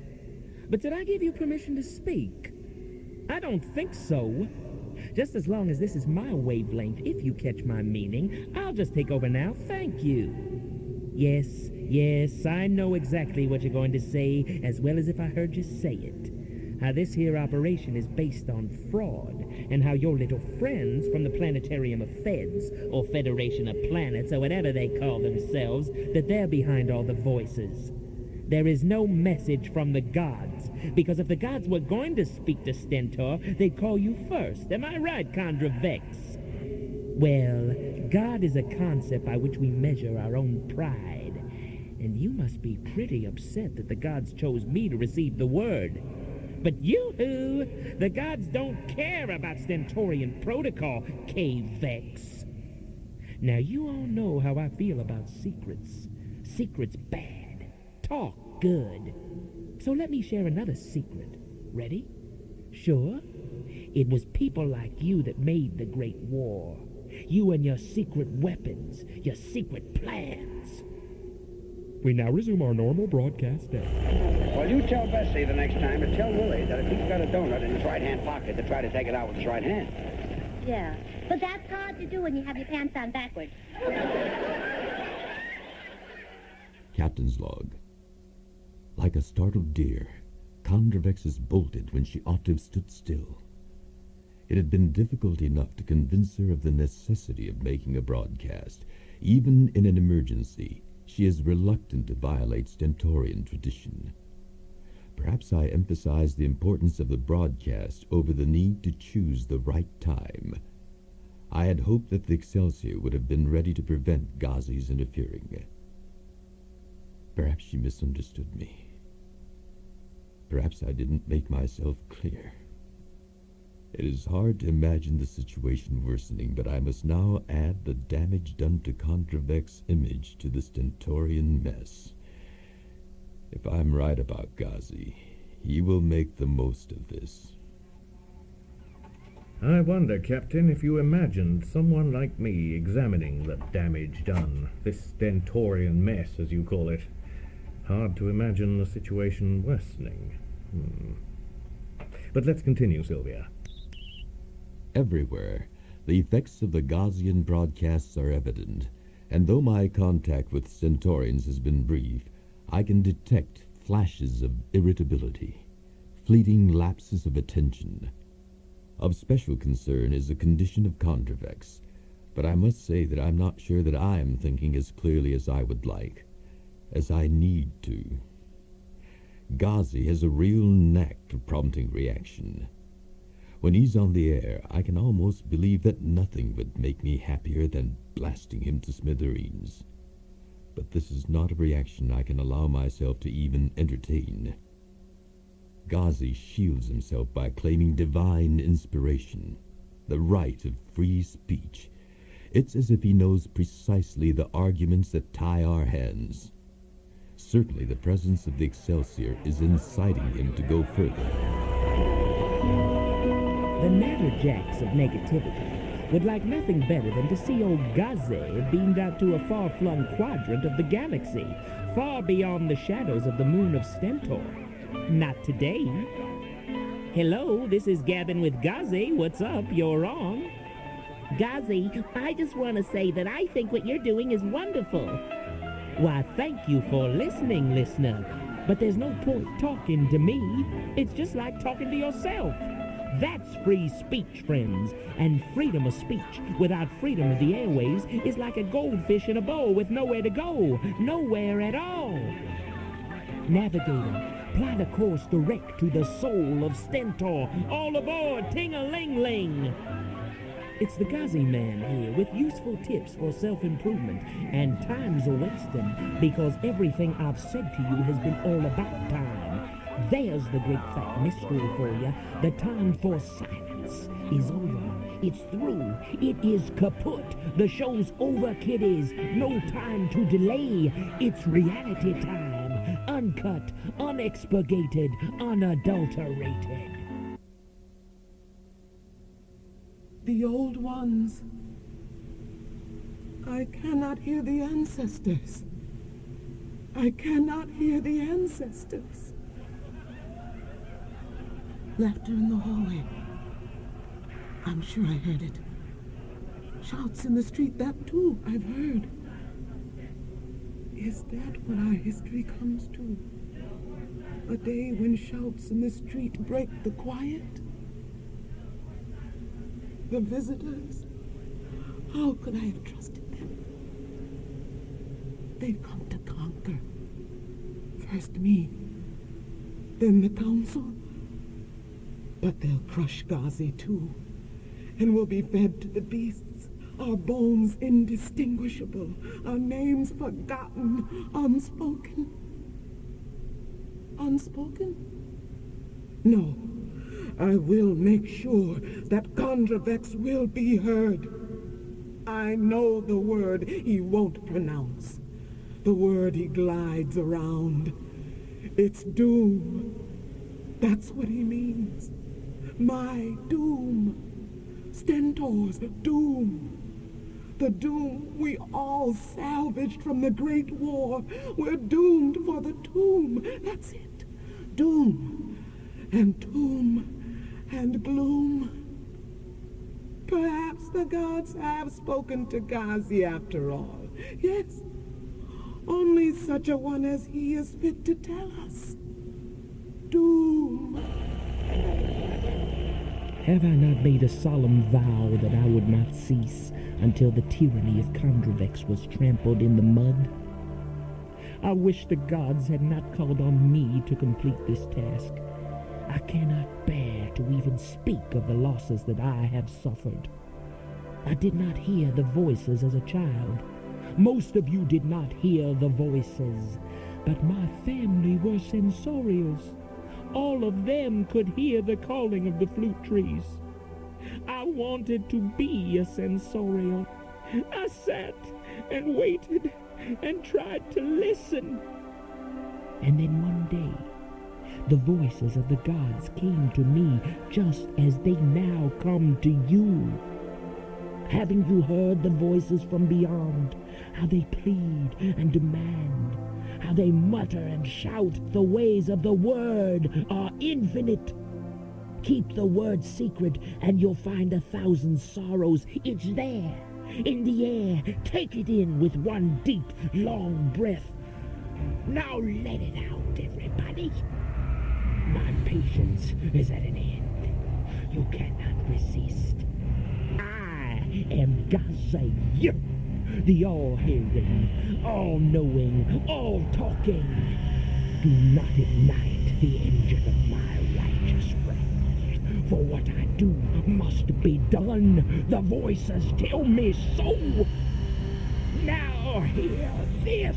but did I give you permission to speak? I don't think so. Just as long as this is my wavelength, if you catch my meaning, I'll just take over now, thank you. Yes, I know exactly what you're going to say, as well as if I heard you say it. How this here operation is based on fraud, and how your little friends from the Planetarium of Feds, or Federation of Planets, or whatever they call themselves, that they're behind all the voices. There is no message from the gods, because if the gods were going to speak to Stentor, they'd call you first. Am I right, Condravex? Well, God is a concept by which we measure our own pride, and you must be pretty upset that the gods chose me to receive the word. But yoo-hoo! The gods don't care about Stentorian protocol, K-Vex. Now, you all know how I feel about secrets. Secrets bad. Talk good. So let me share another secret. Ready? Sure? It was people like you that made the Great War. You and your secret weapons, your secret plans. We now resume our normal broadcast day. Well, you tell Bessie the next time, and tell Willie that if he's got a donut in his right-hand pocket, to try to take it out with his right hand. Yeah, but that's hard to do when you have your pants on backwards. Captain's log. Like a startled deer, Condravexis bolted when she ought to have stood still. It had been difficult enough to convince her of the necessity of making a broadcast. Even in an emergency, she is reluctant to violate Stentorian tradition. Perhaps I emphasized the importance of the broadcast over the need to choose the right time. I had hoped that the Excelsior would have been ready to prevent Ghazi's interfering. Perhaps she misunderstood me. Perhaps I didn't make myself clear. It is hard to imagine the situation worsening, but I must now add the damage done to Condravex's image to the Stentorian mess. If I'm right about Ghazi, he will make the most of this. I wonder, Captain, if you imagined someone like me examining the damage done, this Stentorian mess, as you call it. Hard to imagine the situation worsening. But let's continue, Sylvia. Everywhere, the effects of the Ghazian broadcasts are evident, and though my contact with Stentorians has been brief, I can detect flashes of irritability, fleeting lapses of attention. Of special concern is the condition of Condravex, but I must say that I'm not sure that I am thinking as clearly as I would like, as I need to. Ghazi has a real knack for prompting reaction. When he's on the air, I can almost believe that nothing would make me happier than blasting him to smithereens. But this is not a reaction I can allow myself to even entertain. Ghazi shields himself by claiming divine inspiration, the right of free speech. It's as if he knows precisely the arguments that tie our hands. Certainly the presence of the Excelsior is inciting him to go further. The natterjacks of negativity would like nothing better than to see old Ghazi beamed out to a far-flung quadrant of the galaxy, far beyond the shadows of the moon of Stentor. Not today. Hello, this is Gavin with Gazi. What's up? You're on. Gazi, I just want to say that I think what you're doing is wonderful. Why, thank you for listening, listener. But there's no point talking to me. It's just like talking to yourself. That's free speech, friends. And freedom of speech without freedom of the airwaves is like a goldfish in a bowl with nowhere to go. Nowhere at all. Navigator, plot a course direct to the soul of Stentor. All aboard, ting-a-ling-ling. It's the Gazi man here with useful tips for self-improvement, and time's a-wasting because everything I've said to you has been all about time. There's the great fat mystery for you. The time for silence is over. It's through. It is kaput. The show's over, kiddies. No time to delay. It's reality time. Uncut, unexpurgated, unadulterated. The old ones. I cannot hear the ancestors. I cannot hear the ancestors. Laughter in the hallway. I'm sure I heard it. Shouts in the street, that too I've heard. Is that what our history comes to? A day when shouts in the street break the quiet? The visitors, how could I have trusted them? They've come to conquer. First me, then the council. But they'll crush Gazi too, and we'll be fed to the beasts, our bones indistinguishable, our names forgotten, unspoken. Unspoken? No. I will make sure that Gondravex will be heard. I know the word he won't pronounce, the word he glides around. It's doom. That's what he means. My doom. Stentor's doom. The doom we all salvaged from the Great War. We're doomed for the tomb. That's it. Doom. And tomb. And gloom. Perhaps the gods have spoken to Gazi after all. Yes, only such a one as he is fit to tell us. Doom. Have I not made a solemn vow that I would not cease until the tyranny of Gondravex was trampled in the mud? I wish the gods had not called on me to complete this task. I cannot bear to even speak of the losses that I have suffered. I did not hear the voices as a child. Most of you did not hear the voices, but my family were sensorials. All of them could hear the calling of the flute trees. I wanted to be a sensorial. I sat and waited and tried to listen. And then one day, the voices of the gods came to me just as they now come to you. Haven't you heard the voices from beyond? How they plead and demand, how they mutter and shout. The ways of the word are infinite. Keep the word secret and you'll find 1,000 sorrows. It's there, in the air. Take it in with one deep, long breath. Now let it out, everybody. My patience is at an end. You cannot resist. I am Gazi, the all-hearing, all-knowing, all-talking. Do not ignite the engine of my righteous wrath, for what I do must be done. The voices tell me so. Now hear this.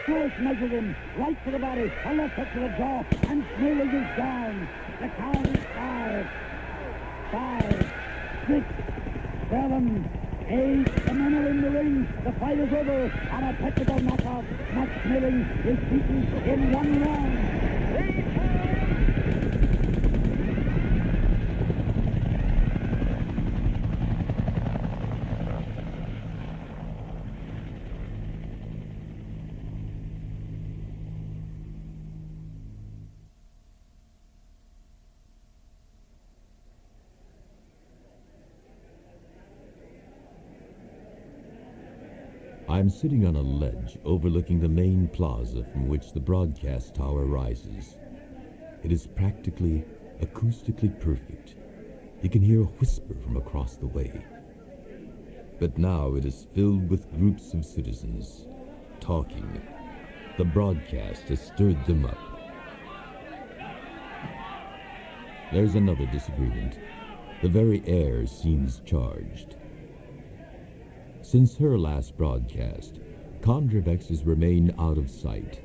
Force measures him right to the body, a left hook to the jaw, and Smealing is down. The count is 5, 6, 7, 8. The men are in the ring. The fight is over. On a technical knockout, Max Smealing is beaten in 1 round. I'm sitting on a ledge overlooking the main plaza from which the broadcast tower rises. It is practically acoustically perfect. You can hear a whisper from across the way. But now it is filled with groups of citizens, talking. The broadcast has stirred them up. There's another disagreement. The very air seems charged. Since her last broadcast, Condravex has remained out of sight.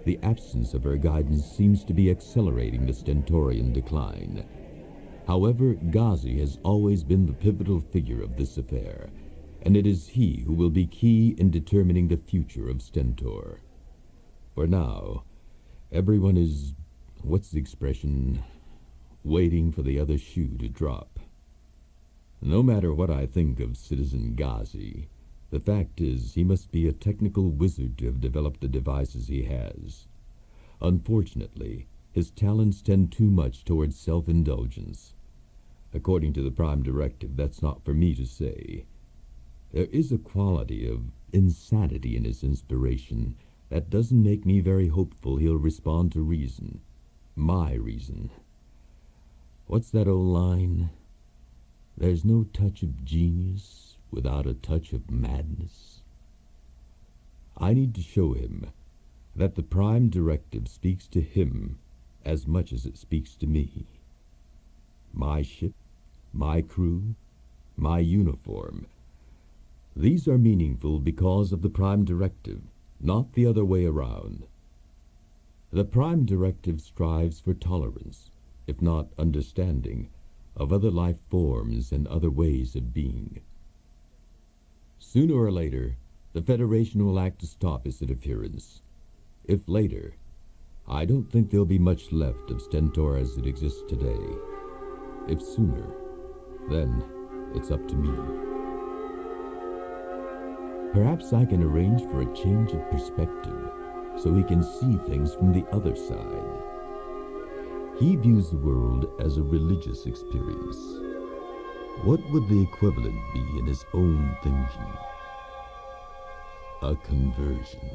The absence of her guidance seems to be accelerating the Stentorian decline. However, Ghazi has always been the pivotal figure of this affair, and it is he who will be key in determining the future of Stentor. For now, everyone is, what's the expression, waiting for the other shoe to drop. No matter what I think of Citizen Ghazi, the fact is he must be a technical wizard to have developed the devices he has. Unfortunately, his talents tend too much towards self-indulgence. According to the Prime Directive, that's not for me to say. There is a quality of insanity in his inspiration that doesn't make me very hopeful he'll respond to reason. My reason. What's that old line? There's no touch of genius without a touch of madness. I need to show him that the Prime Directive speaks to him as much as it speaks to me. My ship, my crew, my uniform. These are meaningful because of the Prime Directive, not the other way around. The Prime Directive strives for tolerance, if not understanding, of other life forms and other ways of being. Sooner or later, the Federation will act to stop its interference. If later, I don't think there'll be much left of Stentor as it exists today. If sooner, then it's up to me. Perhaps I can arrange for a change of perspective so he can see things from the other side. He views the world as a religious experience. What would the equivalent be in his own thinking? A conversion.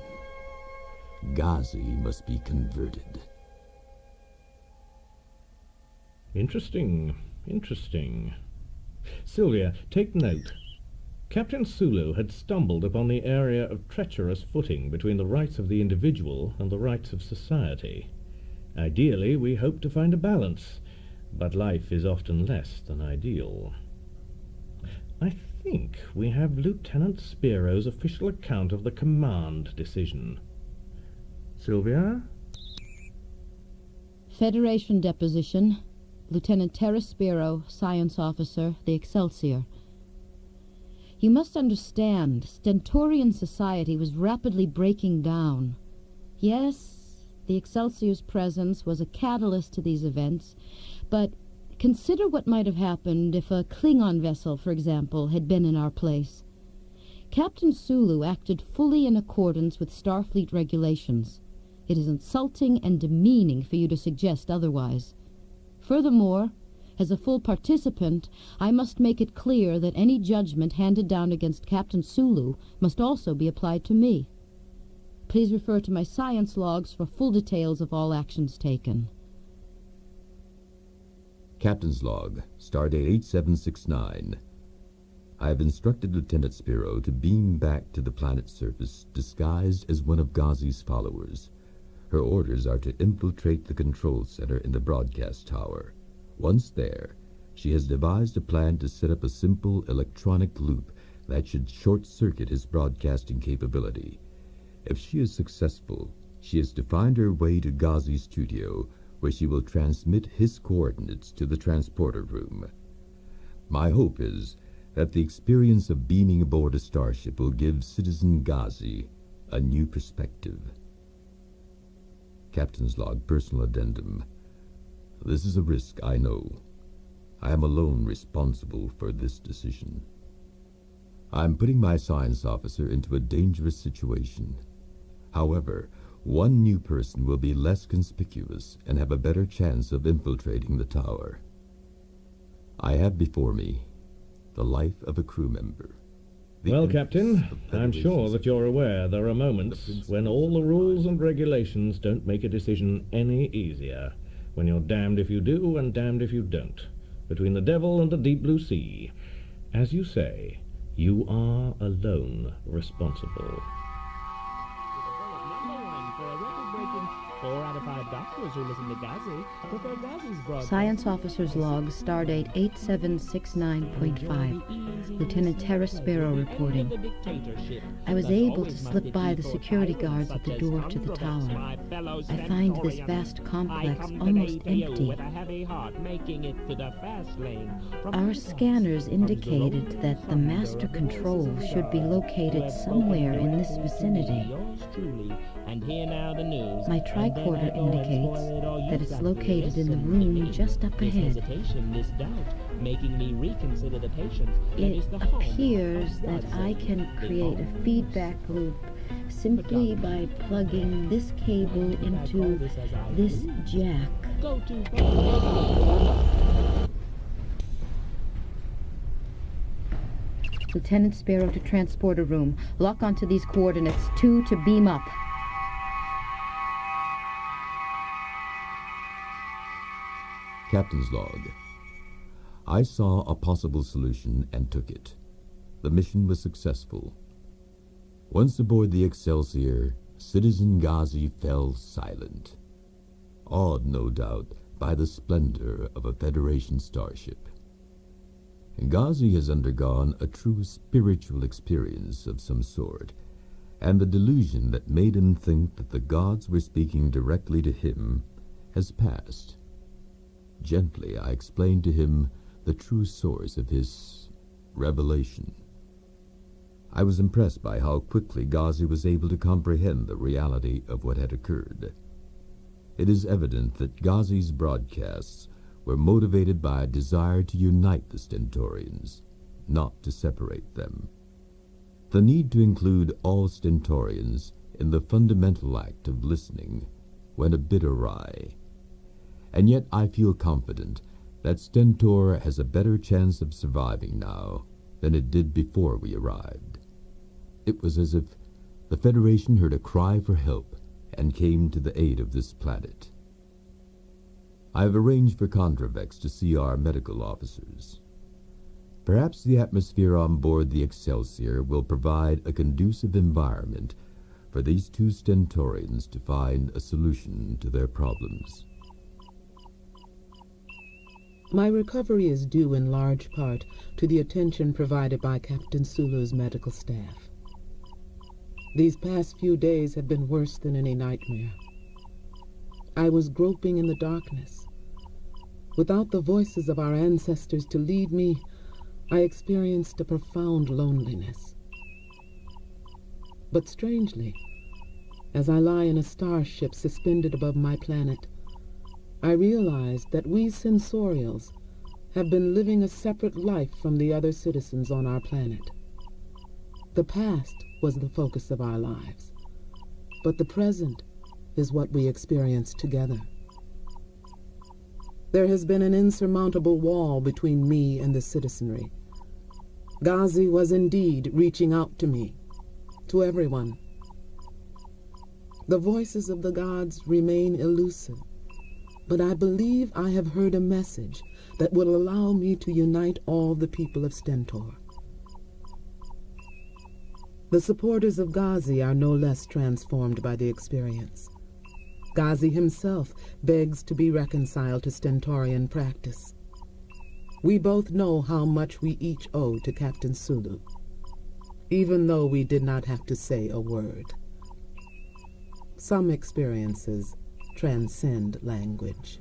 Ghazi must be converted. Interesting. Sylvia, take note. Captain Sulu had stumbled upon the area of treacherous footing between the rights of the individual and the rights of society. Ideally, we hope to find a balance, but life is often less than ideal. I think we have Lieutenant Spiro's official account of the command decision. Sylvia? Federation deposition. Lieutenant Terra Spiro, Science Officer, the Excelsior. You must understand, Stentorian society was rapidly breaking down. Yes, the Excelsior's presence was a catalyst to these events, but consider what might have happened if a Klingon vessel, for example, had been in our place. Captain Sulu acted fully in accordance with Starfleet regulations. It is insulting and demeaning for you to suggest otherwise. Furthermore, as a full participant, I must make it clear that any judgment handed down against Captain Sulu must also be applied to me. Please refer to my science logs for full details of all actions taken. Captain's Log, Stardate 8769. I have instructed Lieutenant Spiro to beam back to the planet's surface disguised as one of Ghazi's followers. Her orders are to infiltrate the control center in the broadcast tower. Once there, she has devised a plan to set up a simple electronic loop that should short-circuit his broadcasting capability. If she is successful, she is to find her way to Ghazi's studio, where she will transmit his coordinates to the transporter room. My hope is that the experience of beaming aboard a starship will give Citizen Ghazi a new perspective. Captain's Log, Personal Addendum. This is a risk, I know. I am alone responsible for this decision. I am putting my science officer into a dangerous situation. However, one new person will be less conspicuous and have a better chance of infiltrating the tower. I have before me the life of a crew member. Well, Captain, I'm sure that you're aware there are moments when all the rules and regulations don't make a decision any easier. When you're damned if you do and damned if you don't. Between the devil and the deep blue sea. As you say, you are alone responsible. 4 out of 5 doctors who listen to Ghazi prefer Ghazi's broadcast. Science Officer's Log, Stardate 8769.5. Lieutenant Terra Sparrow reporting. I was able to slip by the security guards at the door to the tower. I find this vast complex almost empty. Our scanners indicated that the master control should be located somewhere in this vicinity. My tricorder indicates that it's located in the room just up ahead. It appears that I can create a feedback loop simply by plugging this cable into this jack. Lieutenant Sparrow to transporter room. Lock onto these coordinates. 2 to beam up. Captain's log. I saw a possible solution and took it. The mission was successful. Once aboard the Excelsior, Citizen Ghazi fell silent, awed no doubt by the splendor of a Federation starship. Ghazi has undergone a true spiritual experience of some sort, and the delusion that made him think that the gods were speaking directly to him has passed. Gently, I explained to him the true source of his revelation. I was impressed by how quickly Ghazi was able to comprehend the reality of what had occurred. It is evident that Ghazi's broadcasts were motivated by a desire to unite the Stentorians, not to separate them. The need to include all Stentorians in the fundamental act of listening went a bit awry. And yet I feel confident that Stentor has a better chance of surviving now than it did before we arrived. It was as if the Federation heard a cry for help and came to the aid of this planet. I have arranged for Contravex to see our medical officers. Perhaps the atmosphere on board the Excelsior will provide a conducive environment for these 2 Stentorians to find a solution to their problems. My recovery is due in large part to the attention provided by Captain Sulu's medical staff. These past few days have been worse than any nightmare. I was groping in the darkness. Without the voices of our ancestors to lead me, I experienced a profound loneliness. But strangely, as I lie in a starship suspended above my planet, I realized that we sensorials have been living a separate life from the other citizens on our planet. The past was the focus of our lives, but the present is what we experience together. There has been an insurmountable wall between me and the citizenry. Ghazi was indeed reaching out to me, to everyone. The voices of the gods remain elusive, but I believe I have heard a message that will allow me to unite all the people of Stentor. The supporters of Ghazi are no less transformed by the experience. Ghazi himself begs to be reconciled to Stentorian practice. We both know how much we each owe to Captain Sulu, even though we did not have to say a word. Some experiences transcend language.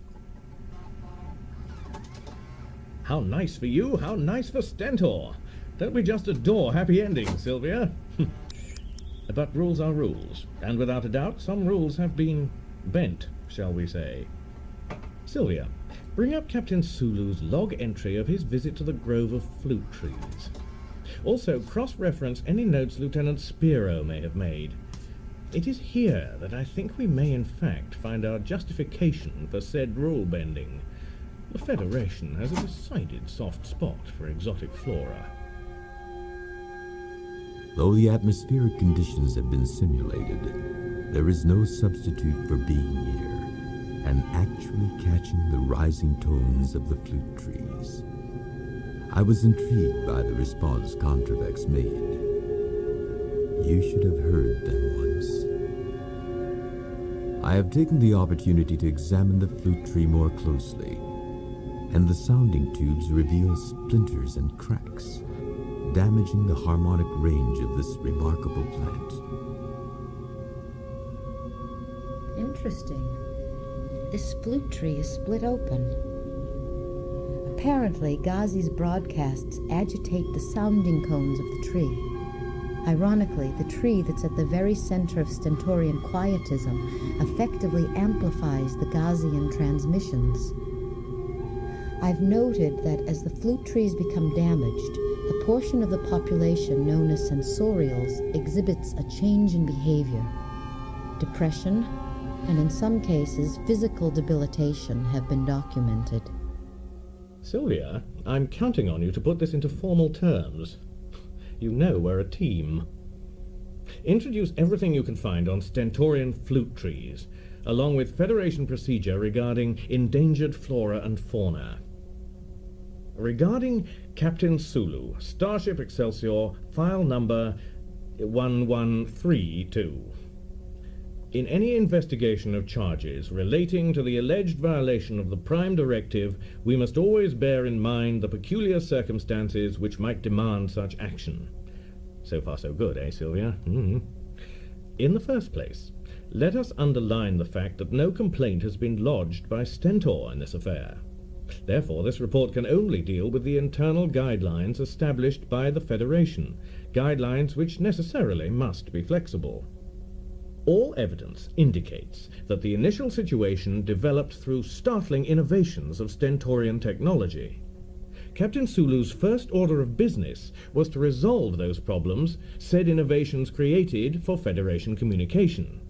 How nice for you, how nice for Stentor. Don't we just adore happy endings, Sylvia? But rules are rules, and without a doubt some rules have been bent, shall we say. Sylvia, bring up Captain Sulu's log entry of his visit to the grove of flute trees. Also, cross-reference any notes Lieutenant Spiro may have made. It is here that I think we may in fact find our justification for said rule-bending. The Federation has a decided soft spot for exotic flora. Though the atmospheric conditions have been simulated, there is no substitute for being here and actually catching the rising tones of the flute trees. I was intrigued by the response Contravex made. You should have heard them once. I have taken the opportunity to examine the flute tree more closely, and the sounding tubes reveal splinters and cracks, damaging the harmonic range of this remarkable plant. Interesting. This flute tree is split open. Apparently, Ghazi's broadcasts agitate the sounding cones of the tree. Ironically, the tree that's at the very center of Stentorian quietism effectively amplifies the Ghazian transmissions. I've noted that as the flute trees become damaged, a portion of the population known as sensorials exhibits a change in behavior. Depression, and in some cases, physical debilitation have been documented. Sylvia, I'm counting on you to put this into formal terms. You know we're a team. Introduce everything you can find on Stentorian flute trees, along with Federation procedure regarding endangered flora and fauna. Regarding Captain Sulu, Starship Excelsior, file number 1132. In any investigation of charges relating to the alleged violation of the Prime Directive, we must always bear in mind the peculiar circumstances which might demand such action. So far so good, eh, Sylvia? In the first place, let us underline the fact that no complaint has been lodged by Stentor in this affair. Therefore, this report can only deal with the internal guidelines established by the Federation, guidelines which necessarily must be flexible. All evidence indicates that the initial situation developed through startling innovations of Stentorian technology. Captain Sulu's first order of business was to resolve those problems said innovations created for Federation communication.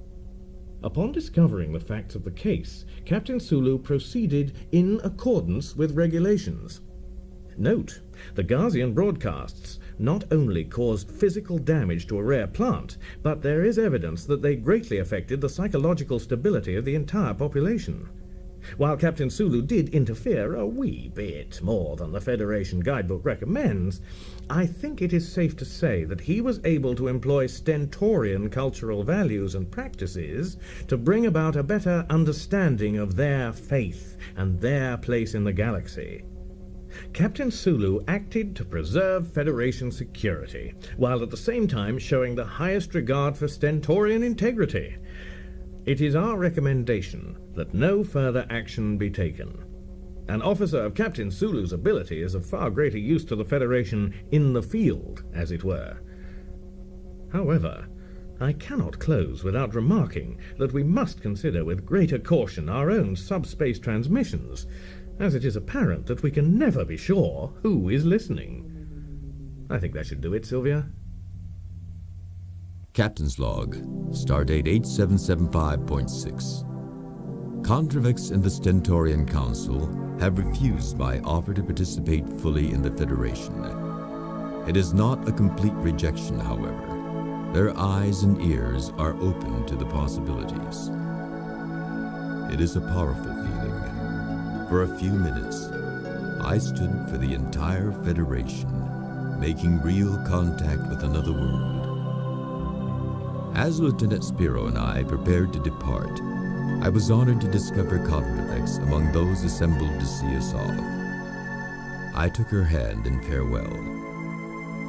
Upon discovering the facts of the case, Captain Sulu proceeded in accordance with regulations. Note, the Ghazian broadcasts not only caused physical damage to a rare plant, but there is evidence that they greatly affected the psychological stability of the entire population. While Captain Sulu did interfere a wee bit more than the Federation guidebook recommends, I think it is safe to say that he was able to employ Stentorian cultural values and practices to bring about a better understanding of their faith and their place in the galaxy. Captain Sulu acted to preserve Federation security, while at the same time showing the highest regard for Stentorian integrity. It is our recommendation that no further action be taken. An officer of Captain Sulu's ability is of far greater use to the Federation in the field, as it were. However, I cannot close without remarking that we must consider with greater caution our own subspace transmissions, as it is apparent that we can never be sure who is listening. I think that should do it, Sylvia. Captain's Log, Stardate 8775.6. Contravex and the Stentorian Council have refused my offer to participate fully in the Federation. It is not a complete rejection, however. Their eyes and ears are open to the possibilities. It is a powerful feeling. For a few minutes, I stood for the entire Federation, making real contact with another world. As Lieutenant Spiro and I prepared to depart, I was honored to discover Contravex among those assembled to see us off. I took her hand in farewell.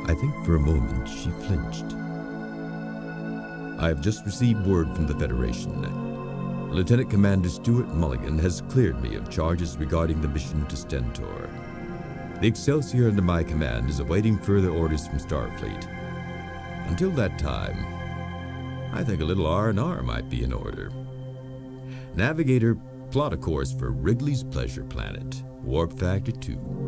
I think for a moment she flinched. I have just received word from the Federation. Lieutenant Commander Stuart Mulligan has cleared me of charges regarding the mission to Stentor. The Excelsior under my command is awaiting further orders from Starfleet. Until that time, I think a little R&R might be in order. Navigator, plot a course for Wrigley's Pleasure Planet, Warp Factor 2.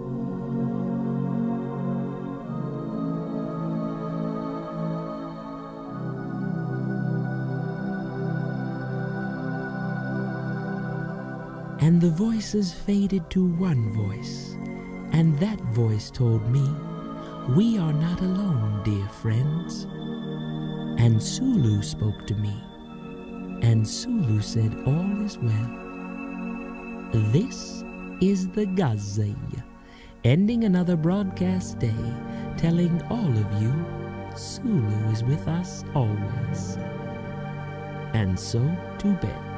And the voices faded to one voice, and that voice told me, We are not alone, dear friends. And Sulu spoke to me, and Sulu said all is well. This is the Gazi, ending another broadcast day, telling all of you Sulu is with us always. And so to bed.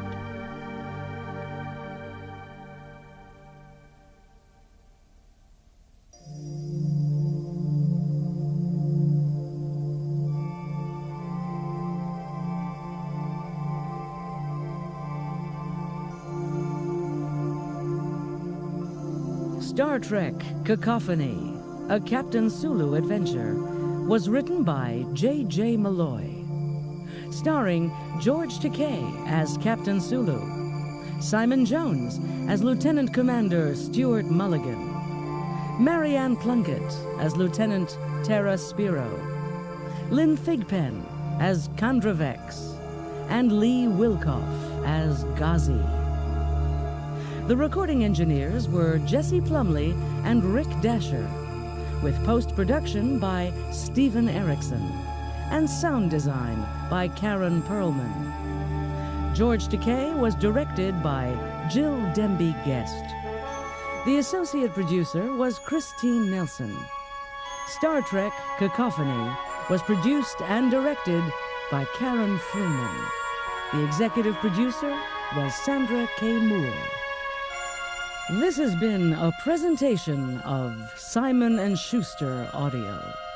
Star Trek Cacophony, a Captain Sulu adventure, was written by J.J. Malloy. Starring George Takei as Captain Sulu, Simon Jones as Lieutenant Commander Stuart Mulligan, Marianne Plunkett as Lieutenant Tara Spiro, Lynn Thigpen as Kandravex, and Lee Wilkoff as Ghazi. The recording engineers were Jesse Plumley and Rick Dasher, with post-production by Stephen Erickson, and sound design by Karen Perlman. George Takei was directed by Jill Demby Guest. The associate producer was Christine Nelson. Star Trek Cacophony was produced and directed by Karen Fruman. The executive producer was Sandra K. Moore. This has been a presentation of Simon & Schuster Audio.